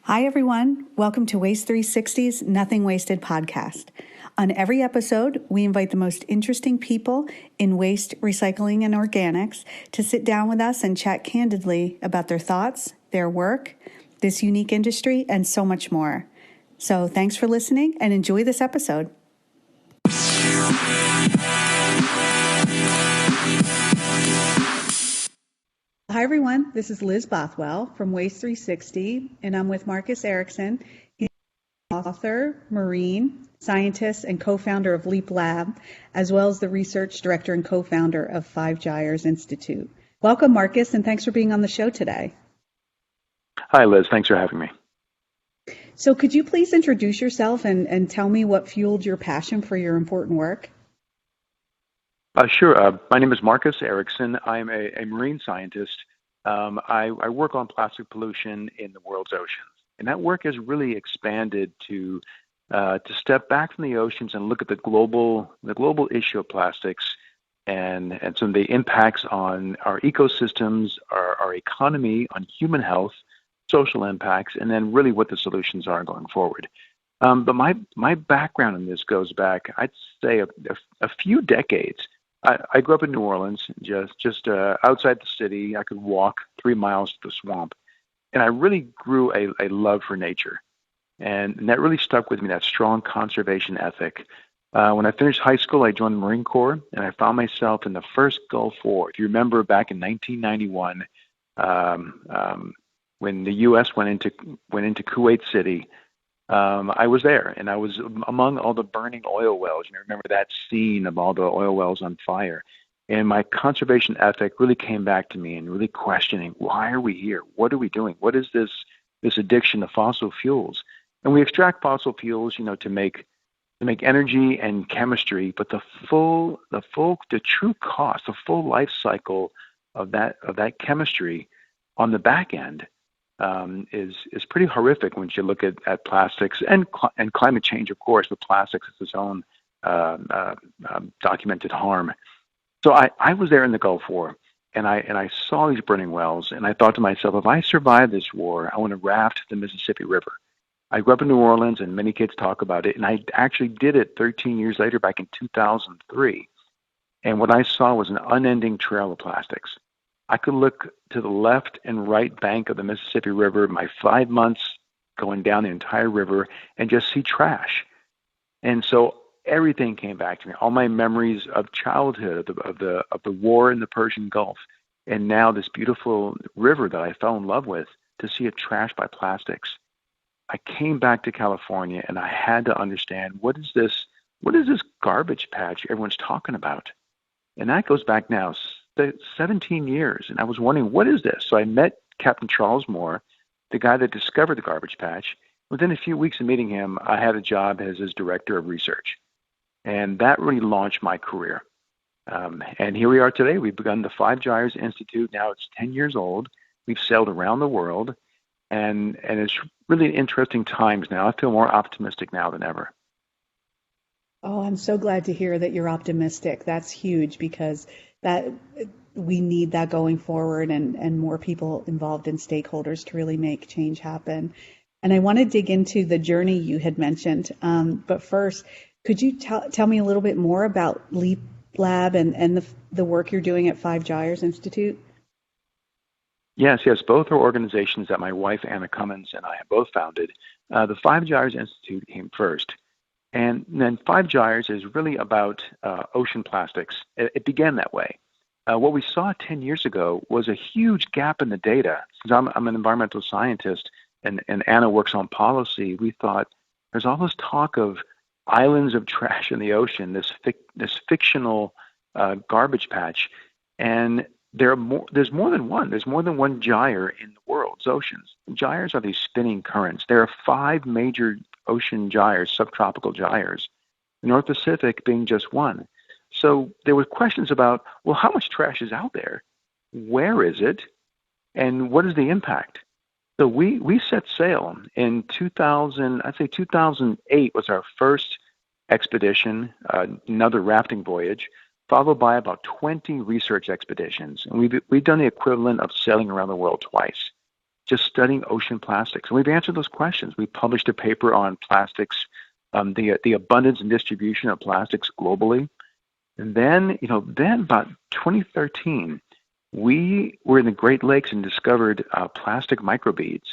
Hi, everyone. Welcome to Waste 360's Nothing Wasted podcast. On every episode, we invite the most interesting people in waste, recycling, and organics to sit down with us and chat candidly about their thoughts, their work, this unique industry, and so much more. So thanks for listening and enjoy this episode. Hi, everyone. This is Liz Bothwell from Waste 360, and I'm with Marcus Erickson. He's author, marine scientist, and co-founder of Leap Lab, as well as the research director and co-founder of Gyres Institute. Welcome, Marcus, and thanks for being on the show today. Hi, Liz. Thanks for having me. So could you please introduce yourself and tell me what fueled your passion for your important work? Sure. My name is Marcus Erickson. I'm a marine scientist. I work on plastic pollution in the world's oceans, and that work has really expanded to step back from the oceans and look at the global issue of plastics and some of the impacts on our ecosystems, our economy, on human health, social impacts, and then really what the solutions are going forward. But my background in this goes back, I'd say, a few decades. I grew up in New Orleans, just outside the city. I could walk 3 miles to the swamp, and I really grew a love for nature, and that really stuck with me. That strong conservation ethic. When I finished high school, I joined the Marine Corps, and I found myself in the first Gulf War. If you remember, back in 1991, when the U.S. went into Kuwait City. I was there, and I was among all the burning oil wells. And I remember that scene of all the oil wells on fire. And my conservation ethic really came back to me and really questioning, why are we here? What are we doing? What is this addiction to fossil fuels? And we extract fossil fuels, to make energy and chemistry, but the true cost, the full life cycle of that chemistry on the back end is pretty horrific when you look at plastics and climate change, of course, but plastics is its own documented harm. So I was there in the Gulf War, and I saw these burning wells, and I thought to myself, if I survive this war, I want to raft the Mississippi River. I grew up in New Orleans, and many kids talk about it, and I actually did it 13 years later, back in 2003. And what I saw was an unending trail of plastics. I could look to the left and right bank of the Mississippi River, my 5 months going down the entire river, and just see trash. And so everything came back to me, all my memories of childhood, of the war in the Persian Gulf, and now this beautiful river that I fell in love with, to see it trashed by plastics. I came back to California, and I had to understand, what is this garbage patch everyone's talking about? And that goes back now 17 years, and I was wondering, what is this? So I met Captain Charles Moore, the guy that discovered the garbage patch. Within a few weeks of meeting him, I had a job as his director of research, and that really launched my career. And here we are today. We've begun the Gyres Institute. Now it's 10 years old. We've sailed around the world, and it's really interesting times now. I feel more optimistic now than ever. Oh, I'm so glad to hear that you're optimistic. That's huge, because that we need that going forward, and more people involved in stakeholders to really make change happen. And I want to dig into the journey you had mentioned. But first, could you tell me a little bit more about Leap Lab and the work you're doing at Gyres Institute? Yes. Both are organizations that my wife, Anna Cummins, and I have both founded. The Gyres Institute came first. And then Gyres is really about ocean plastics. It began that way. What we saw 10 years ago was a huge gap in the data. Since I'm an environmental scientist and Anna works on policy, we thought there's all this talk of islands of trash in the ocean, this fictional garbage patch, and there's more than one. There's more than one gyre in the world's oceans. Gyres are these spinning currents. There are 5 major ocean gyres, subtropical gyres, the North Pacific being just one. So there were questions about, well, how much trash is out there? Where is it? And what is the impact? So we set sail in 2000, I'd say 2008 was our first expedition, another rafting voyage, followed by about 20 research expeditions. And we've done the equivalent of sailing around the world twice. just studying ocean plastics. And we've answered those questions. We published a paper on plastics, the abundance and distribution of plastics globally. And then about 2013, we were in the Great Lakes and discovered plastic microbeads.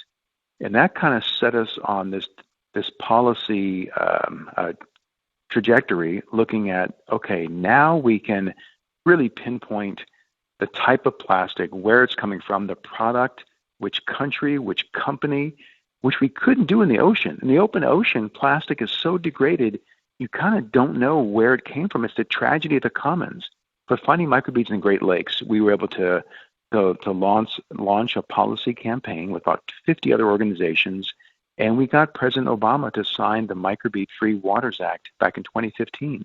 And that kind of set us on this policy trajectory, looking at, okay, now we can really pinpoint the type of plastic, where it's coming from, the product, which country, which company, which we couldn't do in the ocean. In the open ocean, plastic is so degraded, you kind of don't know where it came from. It's the tragedy of the commons. But finding microbeads in the Great Lakes, we were able to launch a policy campaign with about 50 other organizations, and we got President Obama to sign the Microbead Free Waters Act back in 2015.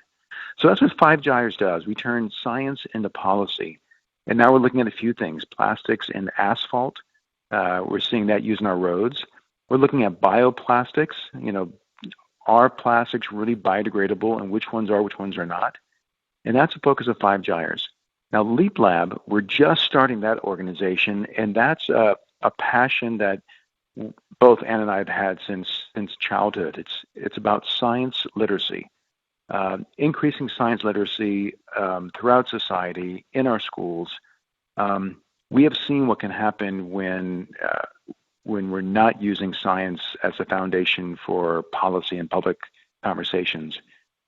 So that's what 5 Gyres does. We turn science into policy. And now we're looking at a few things. Plastics in asphalt. We're seeing that used in our roads. We're looking at bioplastics. Are plastics really biodegradable, and which ones are not? And that's the focus of 5 Gyres. Now, Leap Lab, we're just starting that organization, and that's a passion that both Ann and I have had since childhood. It's about science literacy, increasing science literacy throughout society, in our schools. We have seen what can happen when we're not using science as a foundation for policy and public conversations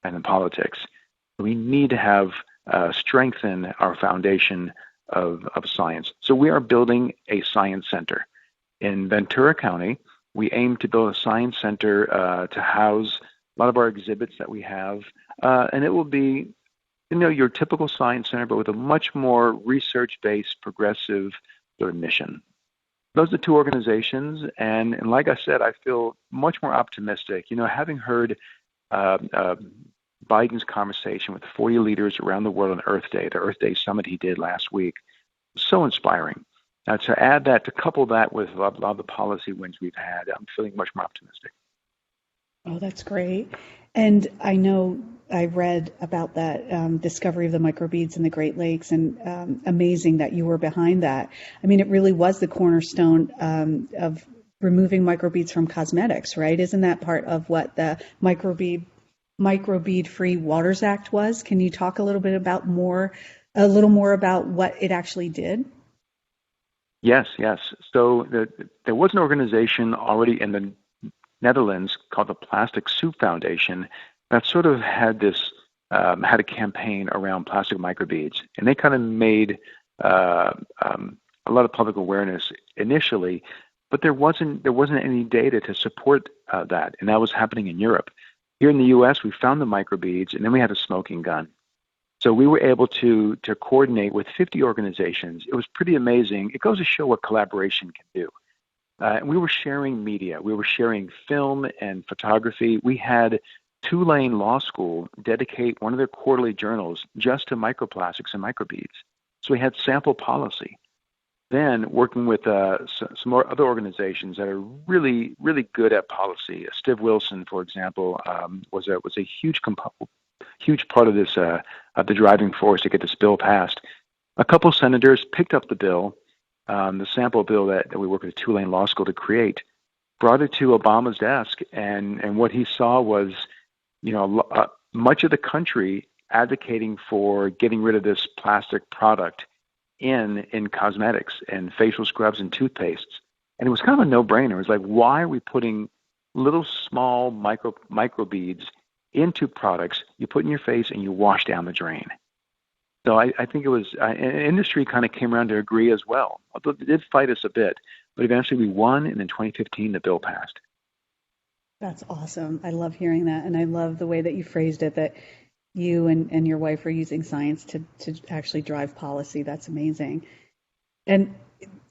and in politics. We need to have strengthen our foundation of science. So we are building a science center. In Ventura County, we aim to build a science center to house a lot of our exhibits that we have. And it will be, your typical science center, but with a much more research-based, progressive sort of mission. Those are the 2 organizations. And like I said, I feel much more optimistic. Having heard Biden's conversation with 40 leaders around the world on Earth Day, the Earth Day summit he did last week, so inspiring. Now, to couple that with a lot of the policy wins we've had, I'm feeling much more optimistic. Oh, that's great. And I know I read about that discovery of the microbeads in the Great Lakes, and amazing that you were behind that. I mean, it really was the cornerstone of removing microbeads from cosmetics, right? Isn't that part of what the Microbead Free Waters Act was? Can you talk a little more about what it actually did? Yes. So there was an organization already in the Netherlands called the Plastic Soup Foundation that sort of had a campaign around plastic microbeads, and they kind of made a lot of public awareness initially, but there wasn't any data to support that, and that was happening in Europe. Here in the U.S., we found the microbeads, and then we had a smoking gun. So we were able to coordinate with 50 organizations. It was pretty amazing. It goes to show what collaboration can do. And we were sharing media. We were sharing film and photography. We had Tulane Law School dedicate one of their quarterly journals just to microplastics and microbeads. So we had sample policy. Then working with some more other organizations that are really, really good at policy. Steve Wilson, for example, was a huge part of this, the driving force to get this bill passed. A couple senators picked up the bill, the sample bill that we worked with Tulane Law School to create, brought it to Obama's desk, and what he saw was, much of the country advocating for getting rid of this plastic product in cosmetics and facial scrubs and toothpastes. And it was kind of a no-brainer. It was like, why are we putting little small microbeads into products you put in your face and you wash down the drain? So I think it was, industry kind of came around to agree as well. Although it did fight us a bit, but eventually we won, and in 2015 the bill passed. That's awesome. I love hearing that, and I love the way that you phrased it, that you and your wife are using science to actually drive policy. That's amazing. And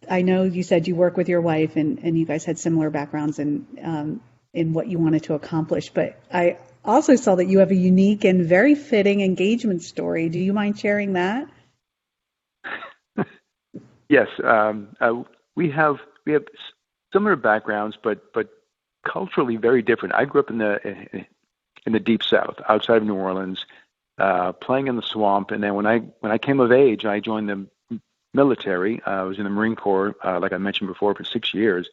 I know you said you work with your wife, and you guys had similar backgrounds in what you wanted to accomplish, but I also saw that you have a unique and very fitting engagement story. Do you mind sharing that? Yes, we have similar backgrounds, but culturally very different. I grew up in the deep South, outside of New Orleans, playing in the swamp, and then when I came of age, I joined the military. I was in the Marine Corps, like I mentioned before, for 6 years.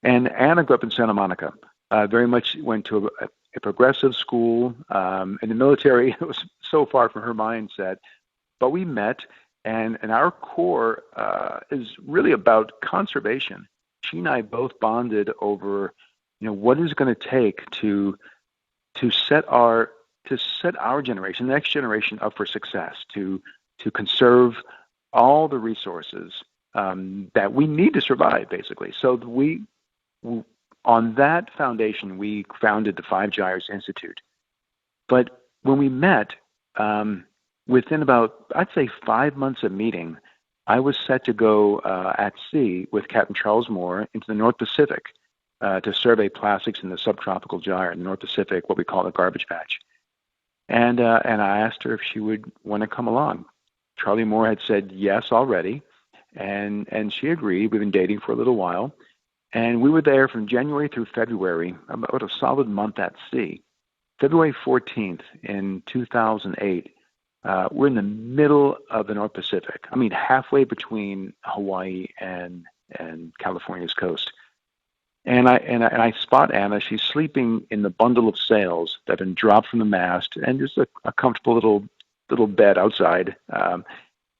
And Anna grew up in Santa Monica. Very much went to a progressive school. In the military, it was so far from her mindset. But we met, and our core is really about conservation. She and I both bonded over, what is going to take to set our generation, the next generation, up for success, to conserve all the resources that we need to survive, basically. So on that foundation, we founded the Gyres Institute. But when we met, within about, I'd say, 5 months of meeting, I was set to go at sea with Captain Charles Moore into the North Pacific to survey plastics in the subtropical gyre in the North Pacific, what we call a garbage patch. And I asked her if she would want to come along. Charlie Moore had said yes already, and she agreed. We've been dating for a little while, and we were there from January through February, about a solid month at sea. February 14th in 2008, we're in the middle of the North Pacific. I mean, halfway between Hawaii and California's coast. And I spot Anna. She's sleeping in the bundle of sails that have been dropped from the mast, and just a comfortable little bed outside. And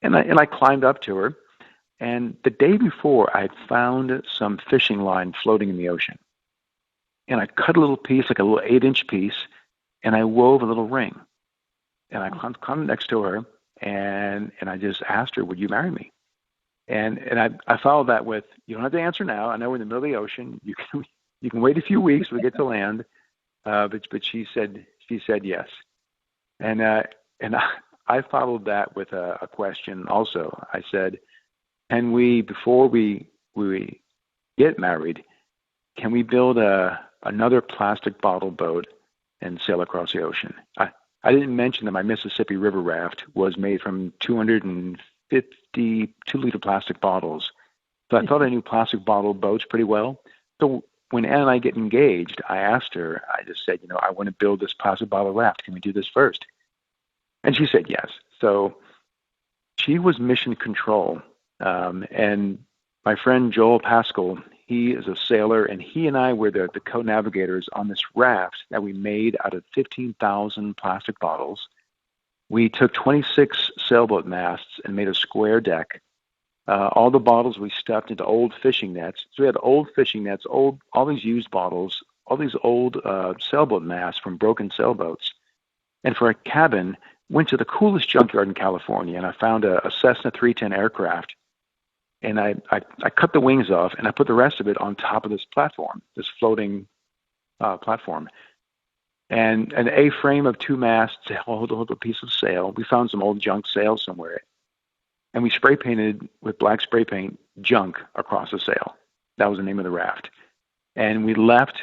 I climbed up to her. And the day before, I had found some fishing line floating in the ocean. And I cut a little piece, like a little 8-inch piece, and I wove a little ring. And I climbed next to her, and I just asked her, "Would you marry me?" And I followed that with, "You don't have to answer now. I know we're in the middle of the ocean. You can wait a few weeks. We get to land." But she said yes. And I followed that with a question also. I said, "Can we, before we get married, can we build another plastic bottle boat and sail across the ocean?" I didn't mention that my Mississippi River raft was made from 250 2-liter plastic bottles. So I thought I knew plastic bottle boats pretty well. So when Anna and I get engaged, I asked her, I just said, "I want to build this plastic bottle raft. Can we do this first?" And she said yes. So she was mission control. And my friend Joel Pascal, he is a sailor, and he and I were the co-navigators on this raft that we made out of 15,000 plastic bottles. We took 26 sailboat masts and made a square deck. All the bottles we stuffed into old fishing nets. So we had old fishing nets, all these used bottles, all these old sailboat masts from broken sailboats. And for a cabin, went to the coolest junkyard in California, and I found a Cessna 310 aircraft. And I cut the wings off, and I put the rest of it on top of this platform, this floating platform. And an A-frame of 2 masts to hold a piece of sail. We found some old junk sails somewhere. And we spray painted with black spray paint junk across the sail. That was the name of the raft. And we left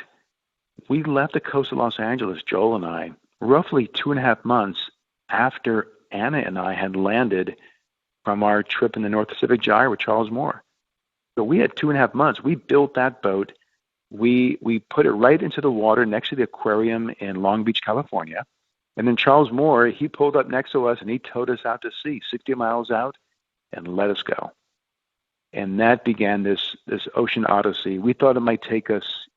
the coast of Los Angeles, Joel and I, roughly 2.5 months after Anna and I had landed from our trip in the North Pacific Gyre with Charles Moore. So we had 2.5 months. We built that boat. We put it right into the water next to the aquarium in Long Beach, California. And then Charles Moore, he pulled up next to us and he towed us out to sea, 60 miles out, and let us go. And that began this ocean odyssey. We thought it might take us,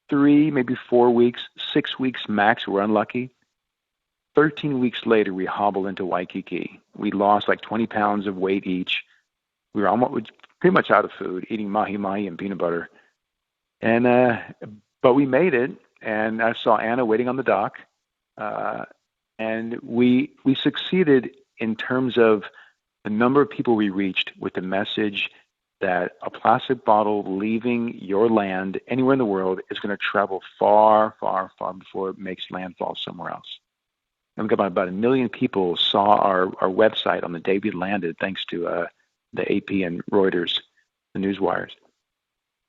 3, maybe 4 weeks, 6 weeks max. We're unlucky. 13 weeks later, we hobbled into Waikiki. We lost like 20 pounds of weight each. We were pretty much out of food, eating mahi-mahi and peanut butter. And but we made it, and I saw Anna waiting on the dock. And we succeeded in terms of the number of people we reached with the message that a plastic bottle leaving your land anywhere in the world is going to travel far, far, far before it makes landfall somewhere else. And we got about 1 million people saw our website on the day we landed, thanks to the AP and Reuters, the news wires.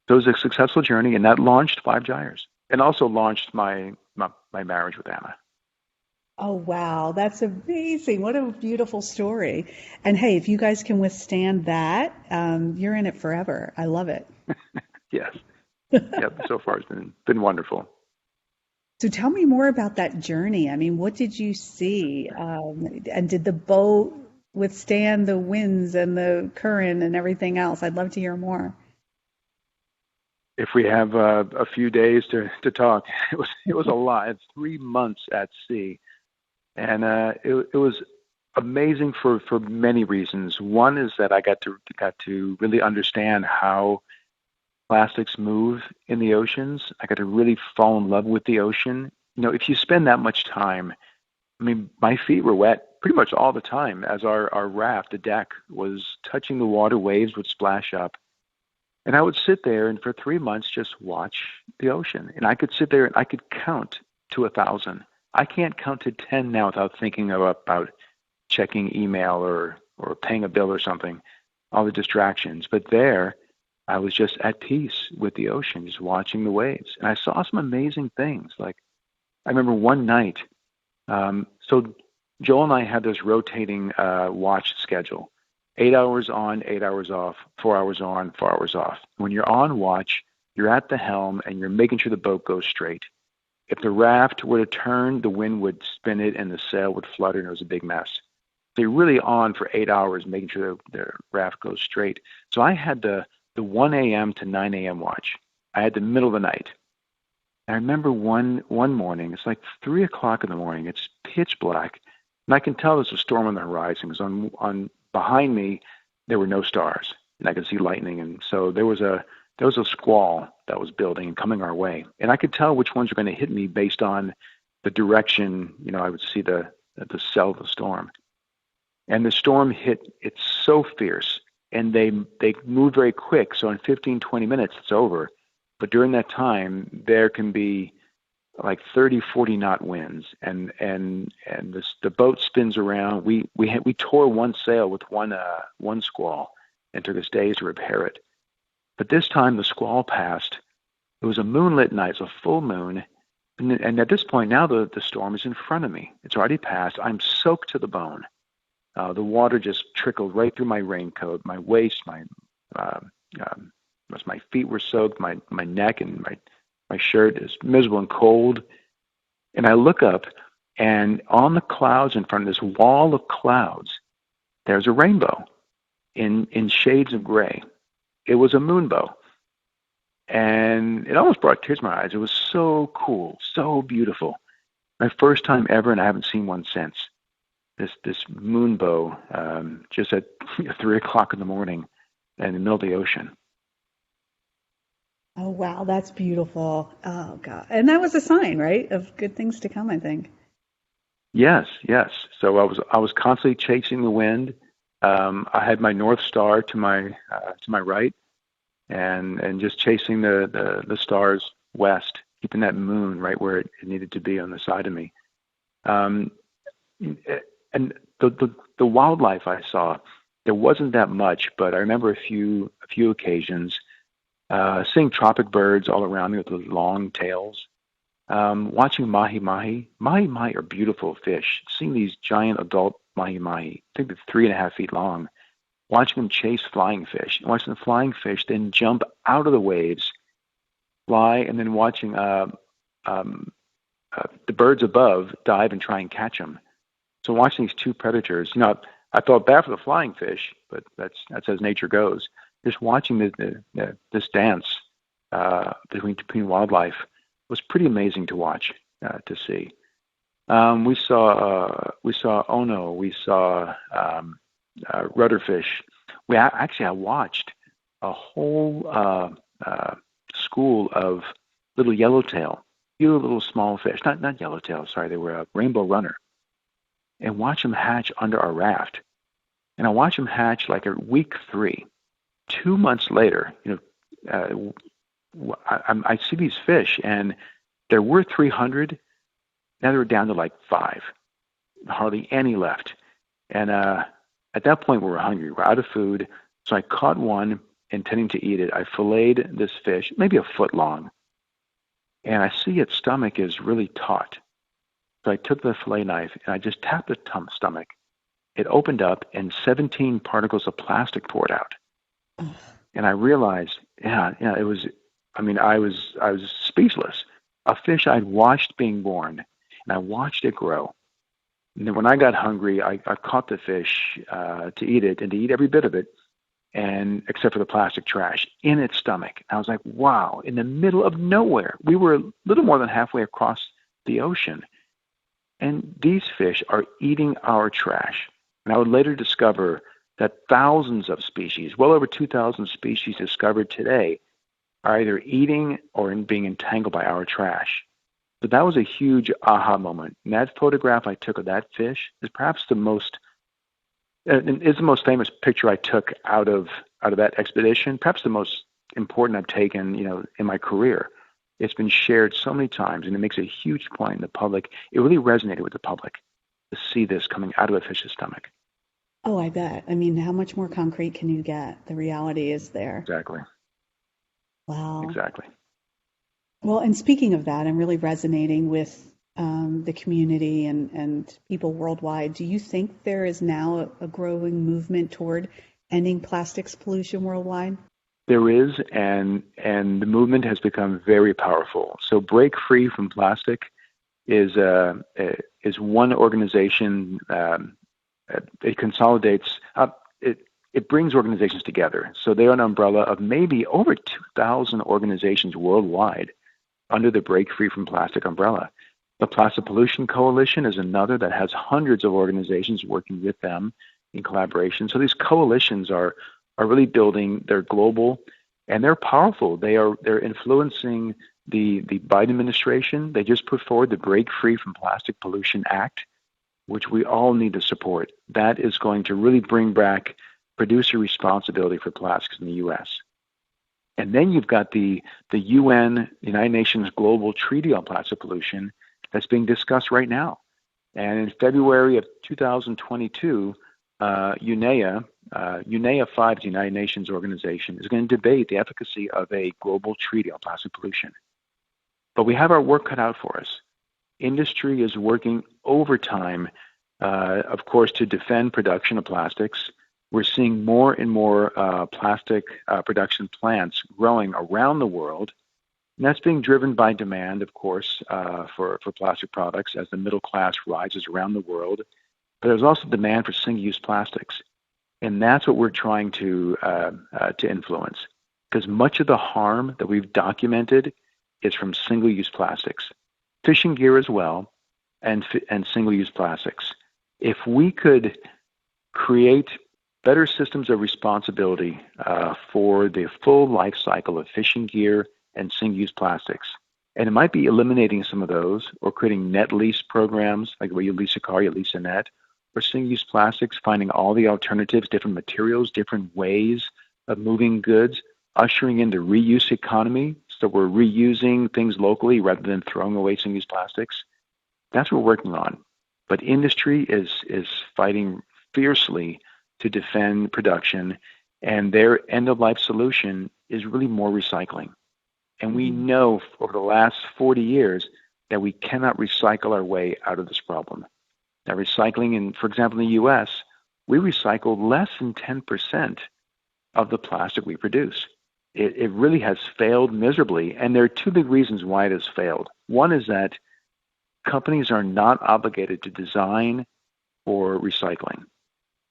So it was a successful journey, and that launched Gyres, and also launched my marriage with Anna. Oh, wow. That's amazing. What a beautiful story. And hey, if you guys can withstand that, you're in it forever. I love it. Yes. Yep. So far, it's been wonderful. So tell me more about that journey. I mean, what did you see? And did the boat withstand the winds and the current and everything else? I'd love to hear more. If we have a few days to talk, it was a lot. It's 3 months at sea, and it was amazing for many reasons. One is that I got to really understand how plastics move in the oceans. I got to really fall in love with the ocean. You know, if you spend that much time, I mean, my feet were wet pretty much all the time as our raft, the deck, was touching the water, waves would splash up. And I would sit there and for 3 months just watch the ocean. And I could sit there and I could count to 1,000. I can't count to 10 now without thinking about checking email or paying a bill or something, all the distractions. But there, I was just at peace with the ocean, just watching the waves. And I saw some amazing things. Like, I remember one night, so Joel and I had this rotating watch schedule. 8 hours on, 8 hours off, 4 hours on, 4 hours off. When you're on watch, you're at the helm and you're making sure the boat goes straight. If the raft were to turn, the wind would spin it and the sail would flutter and it was a big mess. So you're really on for 8 hours making sure the raft goes straight. So I had the 1 a.m. to 9 a.m. watch. I had the middle of the night. I remember one morning, it's like 3 o'clock in the morning, it's pitch black, and I can tell there's a storm on the horizon because on behind me there were no stars, and I could see lightning, and so there was a squall that was building and coming our way, and I could tell which ones were going to hit me based on the direction. You know, I would see the cell of the storm, and the storm hit. It's so fierce, and they move very quick. So in 15, 20 minutes, it's over. But during that time, there can be like 30, 40 knot winds, and the boat spins around. We tore one sail with one squall, and took us days to repair it. But this time the squall passed. It was a moonlit night, so a full moon, and at this point now the storm is in front of me. It's already passed. I'm soaked to the bone. The water just trickled right through my raincoat, my waist, my feet were soaked, my neck and my shirt is miserable and cold. And I look up, and on the clouds in front of this wall of clouds, there's a rainbow in shades of gray. It was a moonbow. And it almost brought tears to my eyes. It was so cool, so beautiful. My first time ever, and I haven't seen one since. This moonbow just at 3 o'clock in the morning in the middle of the ocean. Oh, wow, that's beautiful. Oh, God. And that was a sign, right, of good things to come, I think. Yes, yes. So I was constantly chasing the wind. I had my North Star to my right, and just chasing the stars west, keeping that moon right where it needed to be on the side of me. And the wildlife I saw, there wasn't that much, but I remember a few occasions seeing tropic birds all around me with those long tails. Watching mahi-mahi. Mahi-mahi are beautiful fish. Seeing these giant adult mahi-mahi, I think they're 3.5 feet long. Watching them chase flying fish. Watching the flying fish then jump out of the waves, fly, and then watching the birds above dive and try and catch them. So watching these two predators, you know, I felt bad for the flying fish, but that's as nature goes. Just watching this dance between wildlife was pretty amazing to watch, to see. We saw ono, we saw rudderfish. I watched a whole school of little yellowtail, little small fish, not yellowtail, sorry, they were a rainbow runner, and watch them hatch under our raft. And I watched them hatch like at week 3. 2 months later, you know, I see these fish, and there were 300. Now they were down to like 5, hardly any left. And at that point, we were hungry. We're out of food. So I caught one, intending to eat it. I filleted this fish, maybe a foot long, and I see its stomach is really taut. So I took the fillet knife and I just tapped the stomach. It opened up, and 17 particles of plastic poured out. And I realized, it was, I mean, I was speechless. A fish I'd watched being born, and I watched it grow. And then when I got hungry, I caught the fish to eat it and to eat every bit of it, and except for the plastic trash in its stomach. I was like, wow, in the middle of nowhere. We were a little more than halfway across the ocean, and these fish are eating our trash. And I would later discover that thousands of species, well over 2,000 species discovered today, are either eating or being entangled by our trash. But that was a huge aha moment. And that photograph I took of that fish is perhaps the most famous picture I took out of that expedition. Perhaps the most important I've taken, in my career. It's been shared so many times, and it makes a huge point in the public. It really resonated with the public to see this coming out of a fish's stomach. Oh, I bet. I mean, how much more concrete can you get? The reality is there. Exactly. Wow. Exactly. Well, and speaking of that, I'm really resonating with the community and people worldwide. Do you think there is now a growing movement toward ending plastics pollution worldwide? There is, and the movement has become very powerful. So Break Free from Plastic is one organization. It consolidates. It brings organizations together. So they're an umbrella of maybe over 2,000 organizations worldwide under the Break Free from Plastic umbrella. The Plastic Pollution Coalition is another that has hundreds of organizations working with them in collaboration. So these coalitions are really building. They're global, and they're powerful. They're influencing the Biden administration. They just put forward the Break Free from Plastic Pollution Act, which we all need to support. That is going to really bring back producer responsibility for plastics in the U.S. And then you've got the UN, United Nations Global Treaty on Plastic Pollution that's being discussed right now. And in February of 2022, UNEA 5, the United Nations organization, is going to debate the efficacy of a global treaty on plastic pollution. But we have our work cut out for us. Industry is working overtime, of course, to defend production of plastics. We're seeing more and more plastic production plants growing around the world. And that's being driven by demand, of course, for plastic products as the middle class rises around the world. But there's also demand for single-use plastics. And that's what we're trying to influence. Because much of the harm that we've documented is from single-use plastics. Fishing gear as well, and single-use plastics. If we could create better systems of responsibility for the full life cycle of fishing gear and single-use plastics, and it might be eliminating some of those or creating net lease programs, like where you lease a car, you lease a net, or single-use plastics, finding all the alternatives, different materials, different ways of moving goods, ushering in the reuse economy, so we're reusing things locally rather than throwing away single-use plastics. That's what we're working on. But industry is fighting fiercely to defend production, and their end-of-life solution is really more recycling. And we know over the last 40 years that we cannot recycle our way out of this problem. Now, recycling, for example, in the U.S., we recycle less than 10% of the plastic we produce. It really has failed miserably, and there are two big reasons why it has failed. One is that companies are not obligated to design for recycling.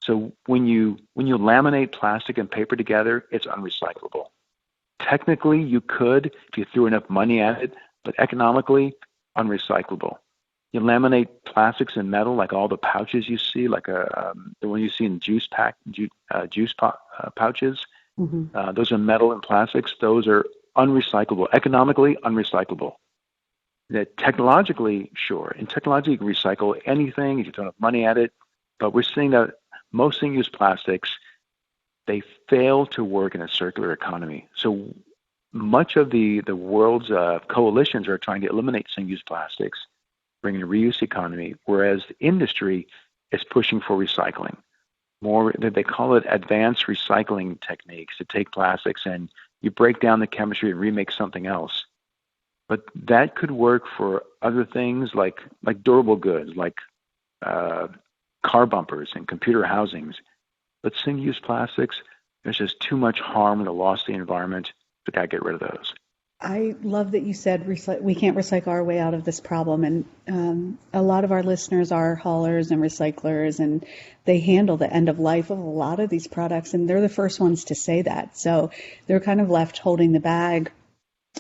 So when you laminate plastic and paper together, it's unrecyclable. Technically, you could if you threw enough money at it, but economically, unrecyclable. You laminate plastics and metal, like all the pouches you see, like the one you see in juice pouches. Mm-hmm. Those are metal and plastics. Those are unrecyclable, economically unrecyclable. That technologically, sure. In technology, you can recycle anything if you throw enough money at it. But we're seeing that most single-use plastics, they fail to work in a circular economy. So much of the world's coalitions are trying to eliminate single-use plastics, bring in a reuse economy, whereas the industry is pushing for recycling. More, they call it advanced recycling techniques to take plastics and you break down the chemistry and remake something else. But that could work for other things like durable goods, like car bumpers and computer housings. But single-use plastics, there's just too much harm and the loss to the environment. We got to get rid of those. I love that you said we can't recycle our way out of this problem. And a lot of our listeners are haulers and recyclers, and they handle the end of life of a lot of these products, and they're the first ones to say that. So they're kind of left holding the bag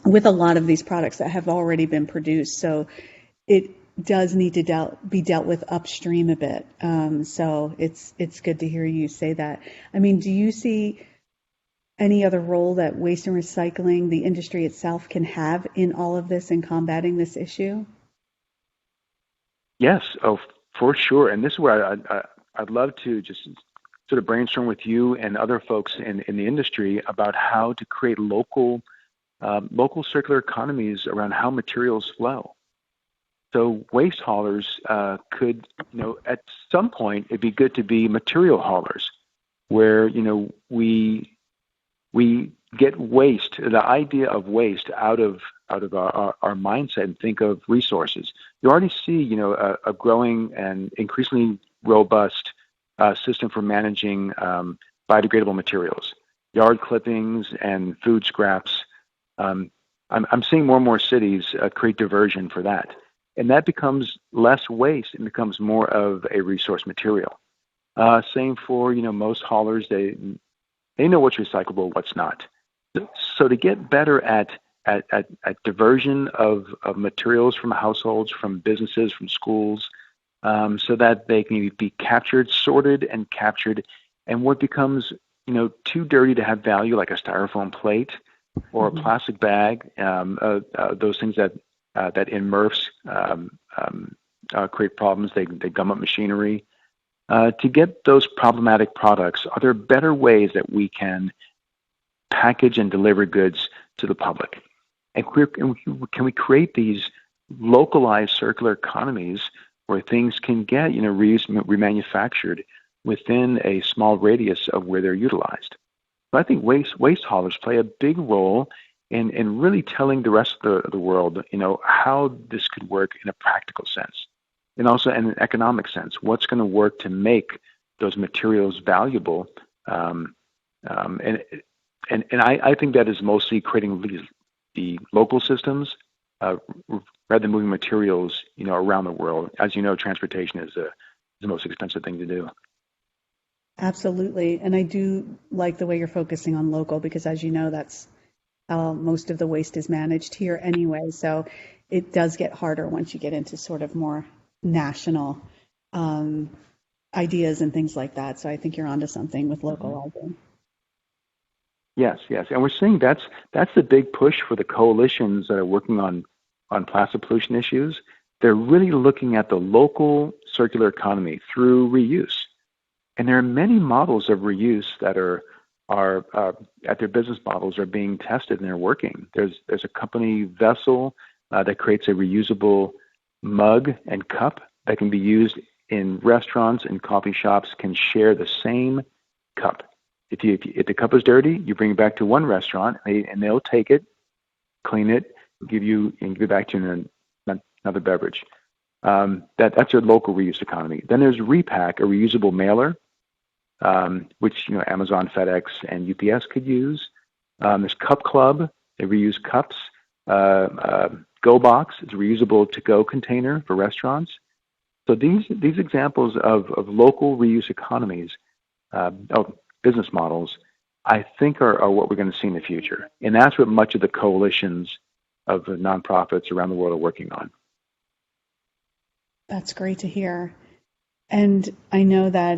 with a lot of these products that have already been produced. So it does need to be dealt with upstream a bit. So it's good to hear you say that. I mean, do you see any other role that waste and recycling, the industry itself, can have in all of this and combating this issue? Yes, oh, for sure. And this is where I'd love to just sort of brainstorm with you and other folks in the industry about how to create local circular economies around how materials flow. So waste haulers could, at some point, it'd be good to be material haulers, where we get waste, the idea of waste, out of our mindset and think of resources. You already see, a growing and increasingly robust system for managing biodegradable materials, yard clippings and food scraps. I'm seeing more and more cities create diversion for that, and that becomes less waste and becomes more of a resource material. Same for most haulers. They know what's recyclable, what's not. So to get better at diversion of materials from households, from businesses, from schools, so that they can be captured, sorted, and captured, and what becomes too dirty to have value, like a styrofoam plate or a Mhm. plastic bag, those things that in MRFs create problems. They gum up machinery. To get those problematic products, are there better ways that we can package and deliver goods to the public? And can we create these localized circular economies where things can get reused, remanufactured within a small radius of where they're utilized? So I think waste haulers play a big role in really telling the rest of the world, how this could work in a practical sense, and also in an economic sense. What's going to work to make those materials valuable? And I think that is mostly creating the local systems rather than moving materials, around the world. As you know, transportation is the most expensive thing to do. Absolutely. And I do like the way you're focusing on local because, as you know, that's how most of the waste is managed here anyway. So it does get harder once you get into sort of more national um, ideas and things like that. So I think you're onto something with localizing. Yes, yes, and we're seeing that's the big push for the coalitions that are working on plastic pollution issues. They're really looking at the local circular economy through reuse, and there are many models of reuse that are at their business models are being tested and they're working. There's a company Vessel that creates a reusable mug and cup that can be used in restaurants and coffee shops. Can share the same cup. If the cup is dirty, you bring it back to one restaurant, and they'll take it, clean it, and give it back to you in another beverage. That's your local reuse economy. Then there's Repack, a reusable mailer, which Amazon, FedEx, and UPS could use. There's Cup Club, they reuse cups. Go Box is a reusable to-go container for restaurants. So these examples of local reuse economies, of business models, I think are what we're going to see in the future. And that's what much of the coalitions of the nonprofits around the world are working on. That's great to hear. And I know that,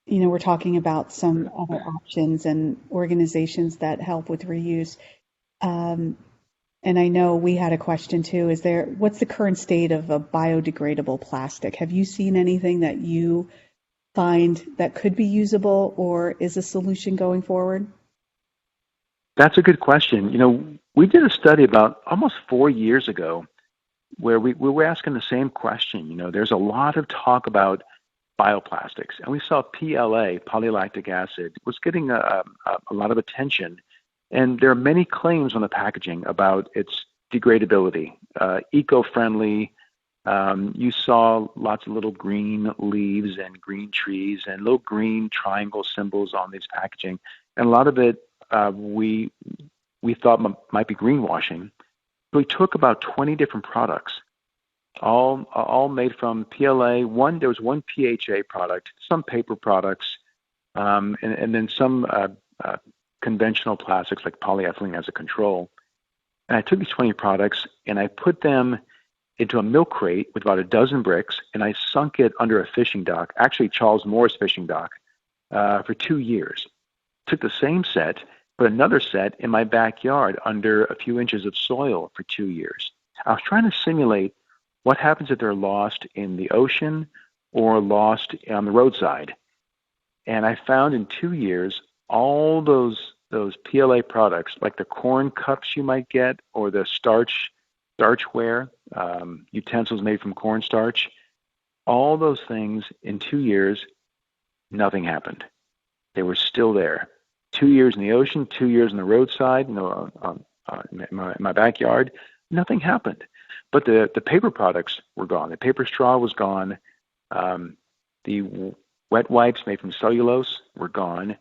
we're talking about some other options and organizations that help with reuse. Um, and I know we had a question too. What's the current state of a biodegradable plastic? Have you seen anything that you find that could be usable or is a solution going forward? That's a good question. We did a study about almost 4 years ago where we were asking the same question. There's a lot of talk about bioplastics, and we saw PLA, polylactic acid, was getting a lot of attention. And there are many claims on the packaging about its degradability, eco-friendly. You saw lots of little green leaves and green trees and little green triangle symbols on these packaging. And a lot of it, we we thought might be greenwashing. So we took about 20 different products, all made from PLA. There was one PHA product, some paper products, and then some conventional plastics like polyethylene as a control. And I took these 20 products and I put them into a milk crate with about a dozen bricks, and I sunk it under a fishing dock, actually Charles Moore's fishing dock, for 2 years. Took the same set, put another set in my backyard under a few inches of soil for 2 years. I was trying to simulate what happens if they're lost in the ocean or lost on the roadside. And I found in 2 years, all those PLA products, like the corn cups you might get, or the starchware, utensils made from cornstarch, all those things in 2 years, nothing happened. They were still there. 2 years in the ocean, 2 years on the roadside, in my backyard, nothing happened. But the paper products were gone. The paper straw was gone. The wet wipes made from cellulose were gone.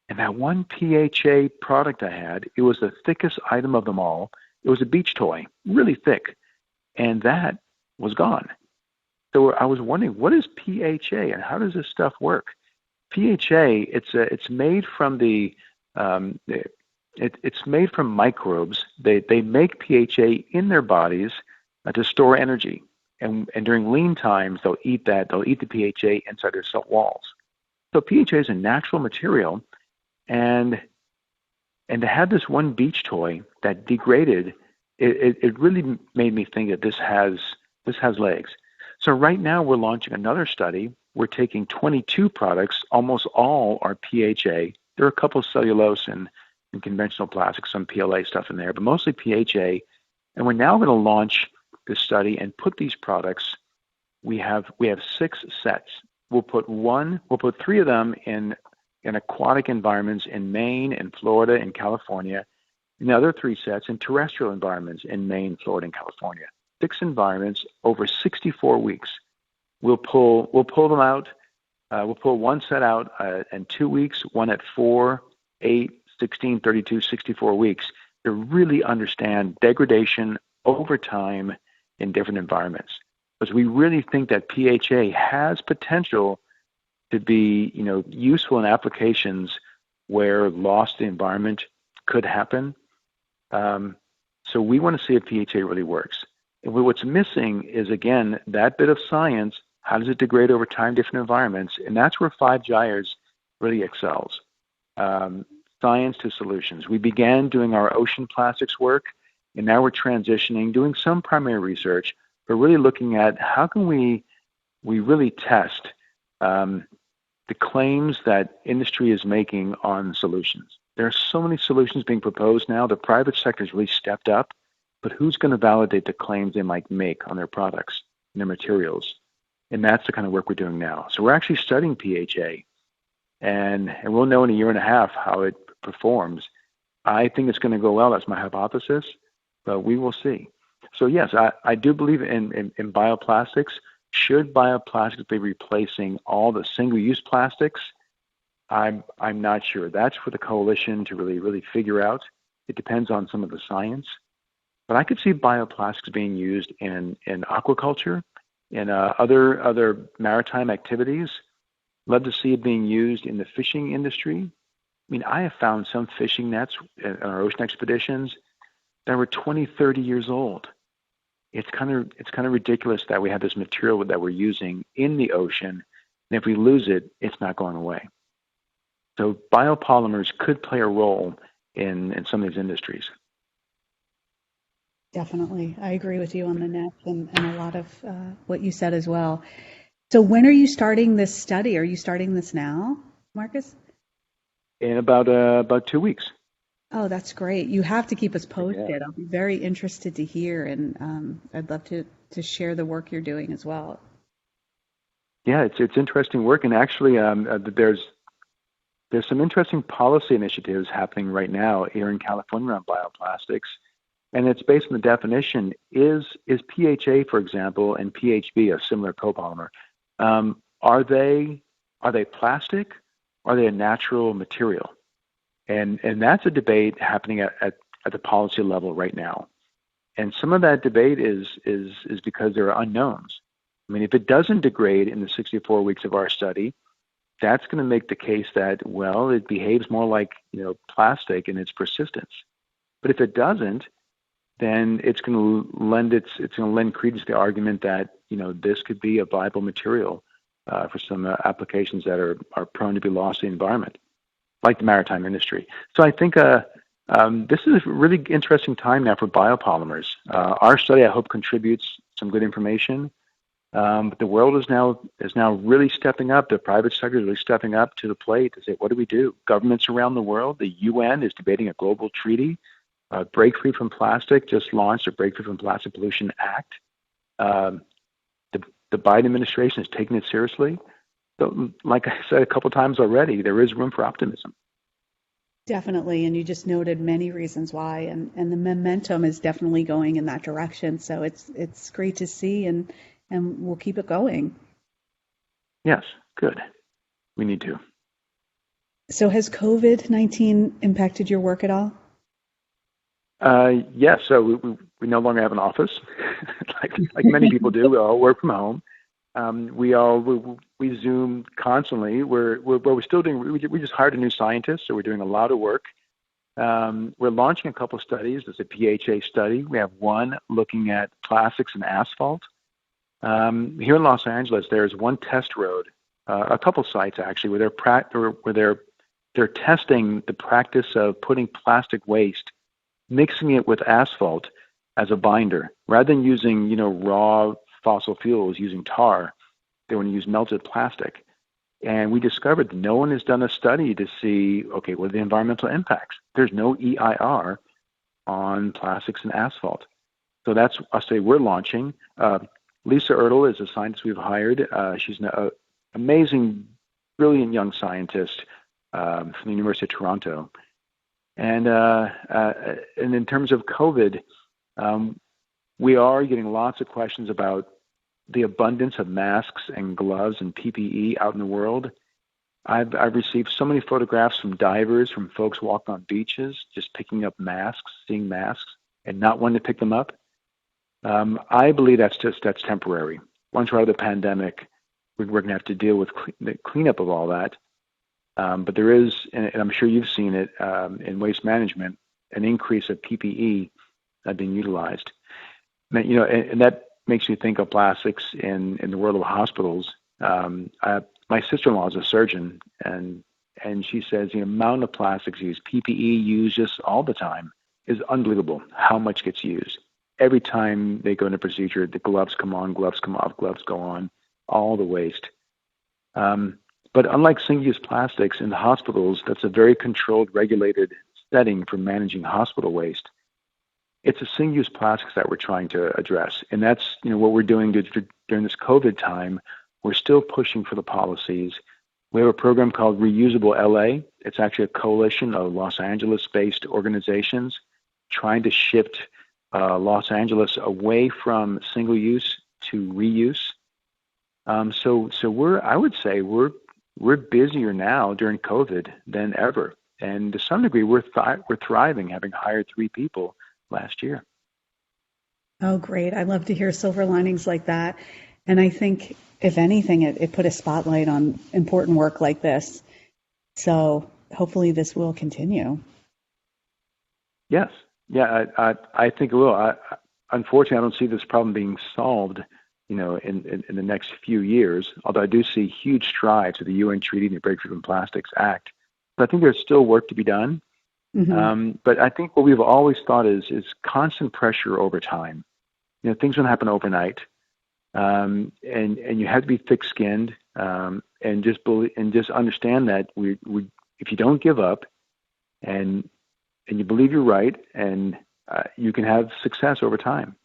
And that one PHA product I had, it was the thickest item of them all. It was a beach toy, really thick. And that was gone. So I was wondering, what is PHA and how does this stuff work? PHA, it's made from it's made from microbes. They make PHA in their bodies to store energy, and during lean times they'll eat the PHA inside their cell walls. So PHA is a natural material, and to have this one beach toy that degraded, it really made me think that this has legs. So right now we're launching another study. We're taking 22 products. Almost all are PHA. There are a couple of cellulose and conventional plastics, some PLA stuff in there, but mostly PHA. And we're now going to launch this study and put these products. We have 6 sets. We'll put 3 of them in aquatic environments in Maine and Florida and California. And the other 3 sets in terrestrial environments in Maine, Florida, and California. 6 environments over 64 weeks. We'll pull them out. We'll pull one set out in 2 weeks, one at 4, 8, 16, 32, 64 weeks to really understand degradation over time in different environments. Because we really think that PHA has potential to be, useful in applications where loss to the environment could happen. So we want to see if PHA really works. And what's missing is, again, that bit of science. How does it degrade over time, different environments? And that's where 5 Gyres really excels. Science to solutions. We began doing our ocean plastics work, and now we're transitioning, doing some primary research, but really looking at how can we really test the claims that industry is making on solutions. There are so many solutions being proposed now. The private sector has really stepped up, but who's going to validate the claims they might make on their products and their materials? And that's the kind of work we're doing now. So we're actually studying PHA, and we'll know in a year and a half how it performs. I think it's going to go well. That's my hypothesis, but we will see. So yes, I do believe in bioplastics. Should bioplastics be replacing all the single-use plastics? I'm not sure. That's for the coalition to really figure out. It depends on some of the science. But I could see bioplastics being used in aquaculture, in other maritime activities. Love to see it being used in the fishing industry. I mean, I have found some fishing nets on our ocean expeditions that were 20, 30 years old. It's kind of ridiculous that we have this material that we're using in the ocean, and if we lose it, it's not going away. So biopolymers could play a role in some of these industries. Definitely. I agree with you on the net and a lot of what you said as well. So when are you starting this study? Are you starting this now, Marcus? In about 2 weeks. Oh, that's great. You have to keep us posted. Yeah. I'll be very interested to hear, and I'd love to share the work you're doing as well. Yeah, it's interesting work, and actually there's some interesting policy initiatives happening right now here in California around bioplastics. And it's based on the definition, is PHA, for example, and PHB, a similar copolymer, are they plastic? Are they a natural material? And that's a debate happening at at the policy level right now. And some of that debate is because there are unknowns. I mean, if it doesn't degrade in the 64 weeks of our study, that's going to make the case that, well, it behaves more like, plastic in its persistence. But if it doesn't, then it's going to lend credence to the argument that, this could be a viable material for some applications that are prone to be lost in the environment, like the maritime industry. So I think this is a really interesting time now for biopolymers. Our study, I hope, contributes some good information. But the world is now really stepping up. The private sector is really stepping up to the plate to say, what do we do? Governments around the world, the UN is debating a global treaty. Break Free from Plastic just launched a Break Free from Plastic Pollution Act. The Biden administration is taking it seriously. So, like I said a couple times already, there is room for optimism. Definitely, and you just noted many reasons why, and the momentum is definitely going in that direction. So it's great to see, and we'll keep it going. Yes, good. We need to. So has COVID-19 impacted your work at all? Yes. So we no longer have an office, like many people do. We all work from home. We Zoom constantly. We're still doing. We just hired a new scientist, so we're doing a lot of work. We're launching a couple of studies. There's a PHA study. We have one looking at plastics and asphalt. Here in Los Angeles, there's one test road, a couple sites actually, where they're testing the practice of putting plastic waste, mixing it with asphalt as a binder, rather than using raw fossil fuels, using tar. They want to use melted plastic. And we discovered no one has done a study to see, okay, what are the environmental impacts? There's no EIR on plastics and asphalt. So that's a study we're launching. Lisa Ertl is a scientist we've hired. She's an amazing, brilliant young scientist from the University of Toronto. And in terms of COVID, we are getting lots of questions about the abundance of masks and gloves and PPE out in the world. I've received so many photographs from divers, from folks walking on beaches, just picking up masks, seeing masks, and not wanting to pick them up. I believe that's temporary. Once we're out of the pandemic, we're going to have to deal with the cleanup of all that. But there is, and I'm sure you've seen it in waste management, an increase of PPE being utilized. And that makes me think of plastics in the world of hospitals. My sister-in-law is a surgeon, and she says the amount of plastics used, PPE used just all the time, is unbelievable. How much gets used? Every time they go into a procedure, the gloves come on, gloves come off, gloves go on, all the waste. But unlike single-use plastics in the hospitals, that's a very controlled, regulated setting for managing hospital waste. It's a single-use plastics that we're trying to address. And that's what we're doing during this COVID time. We're still pushing for the policies. We have a program called Reusable LA. It's actually a coalition of Los Angeles-based organizations trying to shift Los Angeles away from single-use to reuse. So I would say we're busier now during COVID than ever. And to some degree, we're thriving, having hired 3 people last year. Oh, great. I love to hear silver linings like that. And I think, if anything, it put a spotlight on important work like this. So hopefully this will continue. Yes. Yeah, I think it will. Unfortunately, I don't see this problem being solved, in the next few years, although I do see huge strides with the UN Treaty and the Break Free from Plastics Act. But I think there's still work to be done. Mm-hmm. But I think what we've always thought is constant pressure over time. Things don't happen overnight, and you have to be thick-skinned, and just understand that if you don't give up, and you believe you're right, and you can have success over time,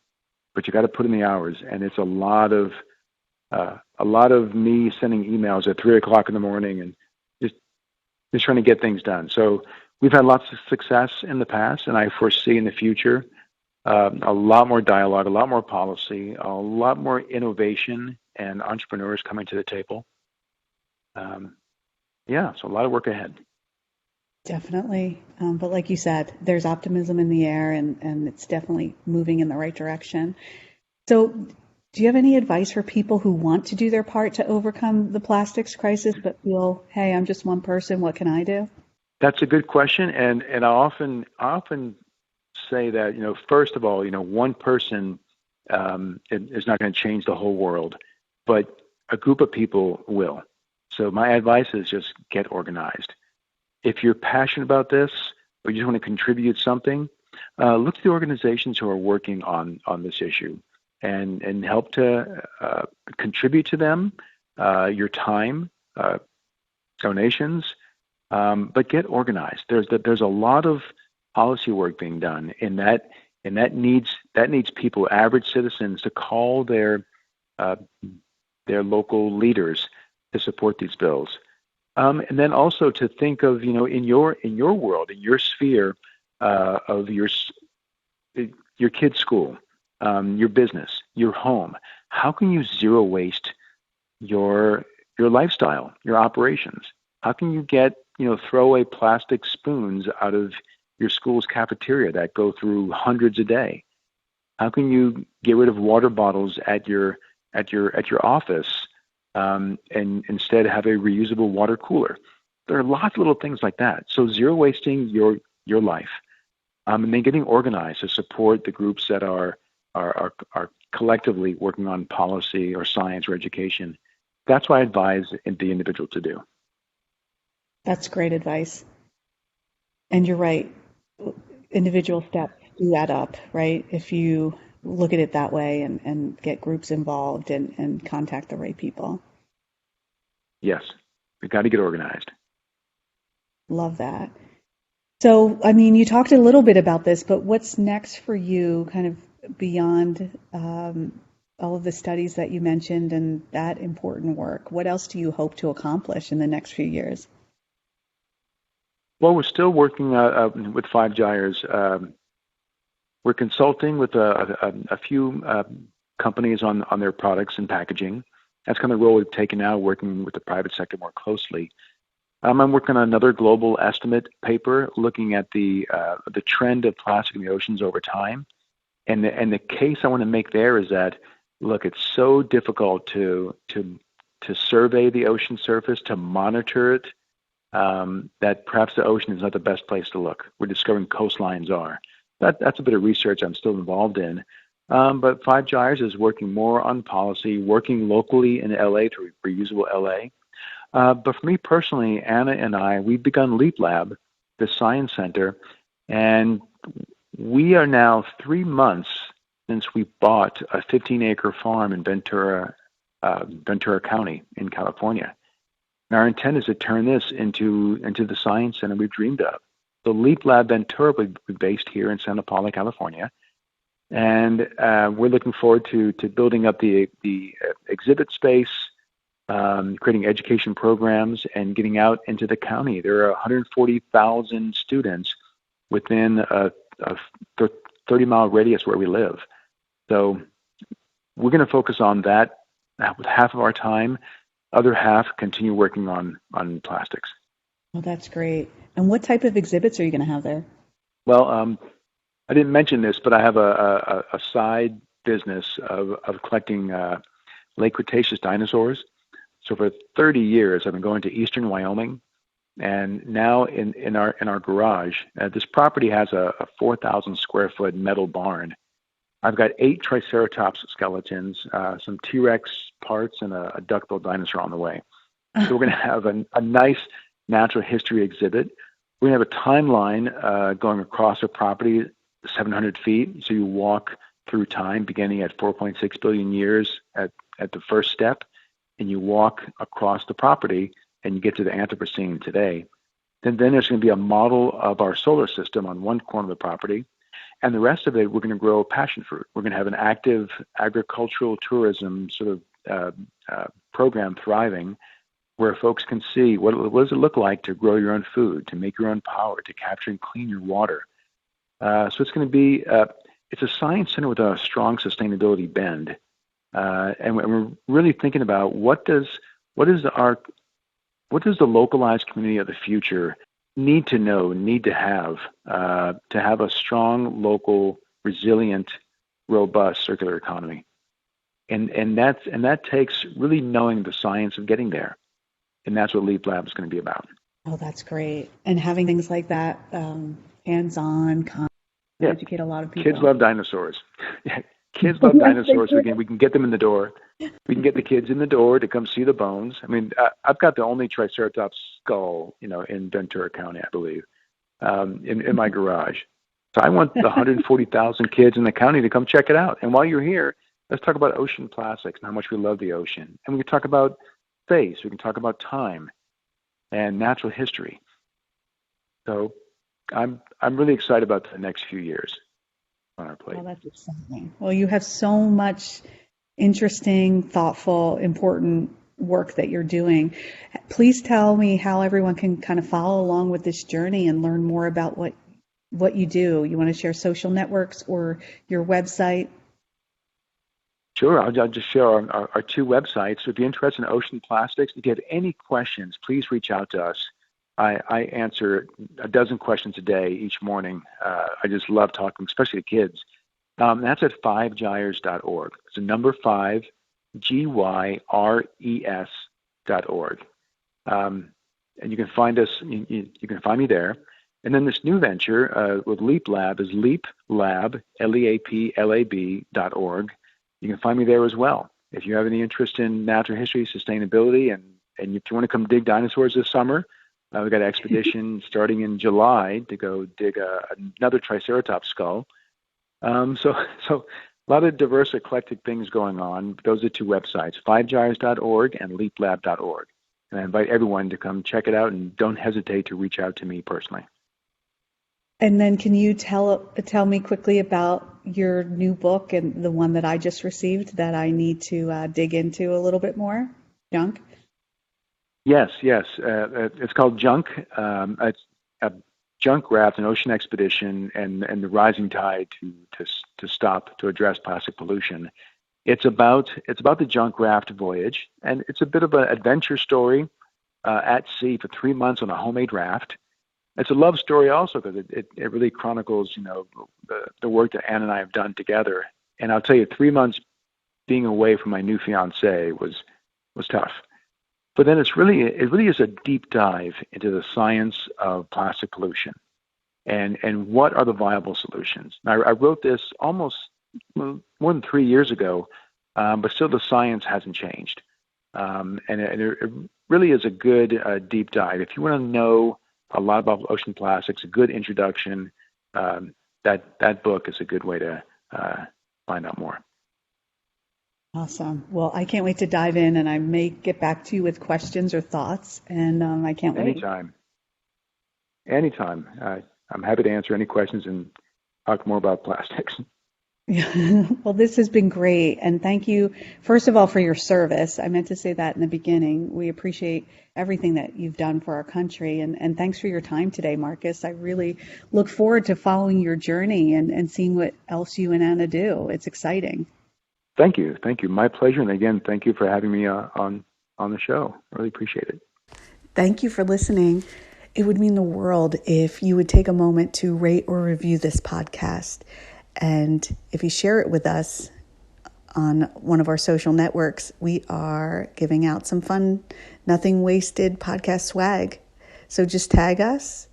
but you got to put in the hours, and it's a lot of me sending emails at 3:00 in the morning and just trying to get things done. So we've had lots of success in the past, and I foresee in the future a lot more dialogue, a lot more policy, a lot more innovation, and entrepreneurs coming to the table. So a lot of work ahead. Definitely. But like you said, there's optimism in the air and it's definitely moving in the right direction. So, do you have any advice for people who want to do their part to overcome the plastics crisis but feel, hey, I'm just one person, what can I do? That's a good question, and I often say that first of all, one person is not going to change the whole world, but a group of people will. So my advice is just get organized. If you're passionate about this or you just want to contribute something, look to the organizations who are working on this issue and help to contribute to them your time, donations, but get organized. There's a lot of policy work being done, and that needs people, average citizens, to call uh, their local leaders to support these bills. And then also to think of, in your world, in your sphere of your kid's school, your business, your home. How can you zero waste your lifestyle, your operations? How can you get throwaway plastic spoons out of your school's cafeteria that go through hundreds a day? How can you get rid of water bottles at your office and instead have a reusable water cooler? There are lots of little things like that. So zero wasting your life, and then getting organized to support the groups that are collectively working on policy or science or education. That's what I advise the individual to do. That's great advice. And you're right. Individual steps do add up, right? If you look at it that way and get groups involved and contact the right people. Yes, we got to get organized. Love that. So, I mean, you talked a little bit about this, but what's next for you, kind of beyond all of the studies that you mentioned and that important work? What else do you hope to accomplish in the next few years? Well, we're still working with Five Gyres. We're consulting with a few companies on their products and packaging. That's kind of the role we've taken now, working with the private sector more closely. I'm working on another global estimate paper looking at the trend of plastic in the oceans over time. And the case I want to make there is that, look, it's so difficult to survey the ocean surface, to monitor it, that perhaps the ocean is not the best place to look. We're discovering coastlines are. That's a bit of research I'm still involved in. But Five Gyres is working more on policy, working locally in LA to reusable LA. But for me personally, Anna and I, we've begun Leap Lab, the science center, and we are now 3 months since we bought a 15-acre farm in Ventura County in California. And our intent is to turn this into the science center we've dreamed of. The Leap Lab Ventura will be based here in Santa Paula, California, and we're looking forward to building up the exhibit space, creating education programs, and getting out into the county. There are 140,000 students within a 30-mile radius where we live. So we're going to focus on that with half of our time. Other half continue working on plastics. Well, that's great. And what type of exhibits are you going to have there? Well, I didn't mention this, but I have a side business of collecting late Cretaceous dinosaurs. So for 30 years, I've been going to eastern Wyoming, and now in our garage, this property has a 4,000 square foot metal barn. I've got 8 Triceratops skeletons, some T-Rex parts, and a duck-billed dinosaur on the way. So we're going to have a nice natural history exhibit. We're going to have a timeline going across the property, 700 feet. So you walk through time, beginning at 4.6 billion years at the first step, and you walk across the property, and you get to the Anthropocene today. Then there's going to be a model of our solar system on one corner of the property. And the rest of it, we're going to grow passion fruit. We're going to have an active agricultural tourism sort of program thriving, where folks can see what does it look like to grow your own food, to make your own power, to capture and clean your water. So it's going to be it's a science center with a strong sustainability bend, and we're really thinking about what does the localized community of the future need to have a strong, local, resilient, robust circular economy. And that takes really knowing the science of getting there. And that's what Leap Lab is going to be about. Oh, that's great. And having things like that, hands-on, Yeah, educate a lot of people. kids love dinosaurs. Kids love dinosaurs. We can get them in the door. We can get the kids in the door to come see the bones. I mean, I've got the only Triceratops skull, in Ventura County, I believe, in my garage. So I want the 140,000 kids in the county to come check it out. And while you're here, let's talk about ocean plastics and how much we love the ocean. And we can talk about space. We can talk about time and natural history. So I'm really excited about the next few years on our plate. Well, that's exciting. Well, you have so much interesting, thoughtful, important work that you're doing. Please tell me how everyone can kind of follow along with this journey and learn more about what you do. You want to share social networks or your website? Sure. I'll just share our two websites. So if you're interested in ocean plastics, if you have any questions, please reach out to us. I answer a dozen questions a day each morning. I just love talking, especially to kids. That's at 5gyres.org. It's a number 5, GYRES.org. And you can find us, you can find me there. And then this new venture with Leap Lab is leaplab, LEAPLAB.org. You can find me there as well. If you have any interest in natural history, sustainability, and if you want to come dig dinosaurs this summer, we've got an expedition starting in July to go dig another Triceratops skull. So a lot of diverse, eclectic things going on. Those are two websites, 5gyres.org and leaplab.org. And I invite everyone to come check it out, and don't hesitate to reach out to me personally. And then can you tell me quickly about your new book and the one that I just received that I need to dig into a little bit more? Junk? Yes. It's called Junk. It's a junk raft, an ocean expedition, and the rising tide to address plastic pollution. It's about the junk raft voyage, and it's a bit of an adventure story at sea for 3 months on a homemade raft. It's a love story also because it really chronicles the work that Ann and I have done together. And I'll tell you, 3 months being away from my new fiancée was tough. But then it really is a deep dive into the science of plastic pollution and what are the viable solutions. Now, I wrote this almost more than 3 years ago, but still the science hasn't changed. And it really is a good deep dive. If you want to know a lot about ocean plastics, a good introduction, that book is a good way to find out more. Awesome. Well, I can't wait to dive in, and I may get back to you with questions or thoughts, and I can't wait. Anytime. I'm happy to answer any questions and talk more about plastics. Well, this has been great, and thank you, first of all, for your service. I meant to say that in the beginning. We appreciate everything that you've done for our country, and thanks for your time today, Marcus. I really look forward to following your journey and seeing what else you and Anna do. It's exciting. Thank you. My pleasure. And again, thank you for having me on the show. I really appreciate it. Thank you for listening. It would mean the world if you would take a moment to rate or review this podcast. And if you share it with us on one of our social networks, we are giving out some fun, nothing wasted podcast swag. So just tag us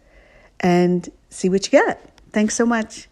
and see what you get. Thanks so much.